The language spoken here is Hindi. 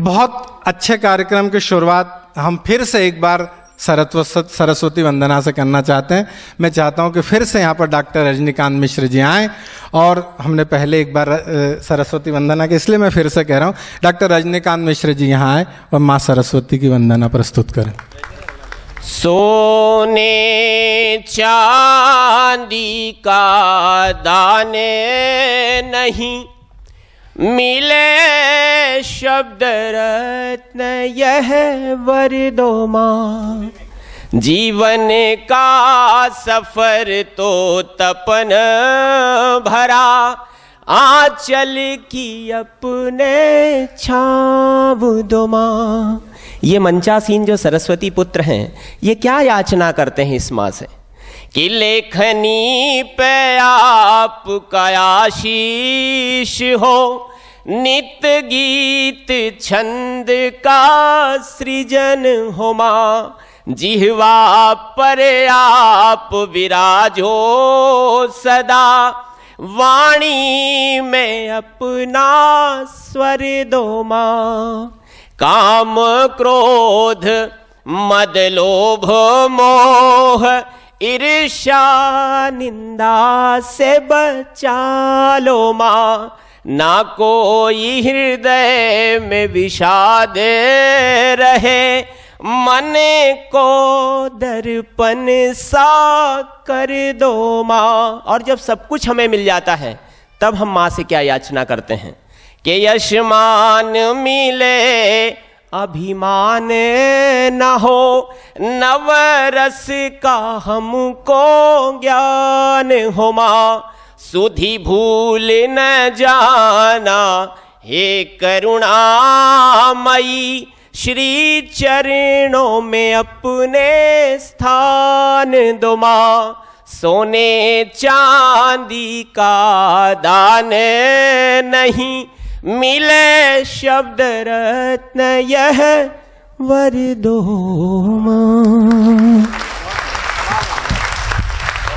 बहुत अच्छे कार्यक्रम की शुरुआत हम फिर से एक बार सरस्वती वंदना से करना चाहते हैं। मैं चाहता हूं कि फिर से यहाँ पर डॉक्टर रजनीकांत मिश्र जी आएँ, और हमने पहले एक बार सरस्वती वंदना की, इसलिए मैं फिर से कह रहा हूँ डॉक्टर रजनीकांत मिश्र जी यहाँ आए और माँ सरस्वती की वंदना प्रस्तुत करें। सोने चांदी का दाने नहीं, मिले शब्द रत्न यह वर दो माँ। जीवन का सफर तो तपन भरा, आंचल की अपने छाव दो माँ। ये मंचासीन जो सरस्वती पुत्र हैं, ये क्या याचना करते हैं इस माँ से कि लेखनी पे आपका आशीष हो, नित्य गीत छंद का सृजन हो माँ। जिह्वा पर आप विराजो सदा, वाणी में अपना स्वर दो माँ। काम क्रोध मद लोभ मोह, ईर्ष्या निंदा से बचा लो माँ। ना कोई हृदय में विषाद रहे, मन को दर्पण सा कर दो माँ। और जब सब कुछ हमें मिल जाता है, तब हम माँ से क्या याचना करते हैं कि यशमान मिले अभिमान न हो, नवरस का हमको ज्ञान हो माँ। सुधि भूल न जाना हे करुणामयी, श्री चरणों में अपने स्थान दो माँ। सोने चांदी का दान नहीं, मिले शब्द रत्न यह वर दो माँ।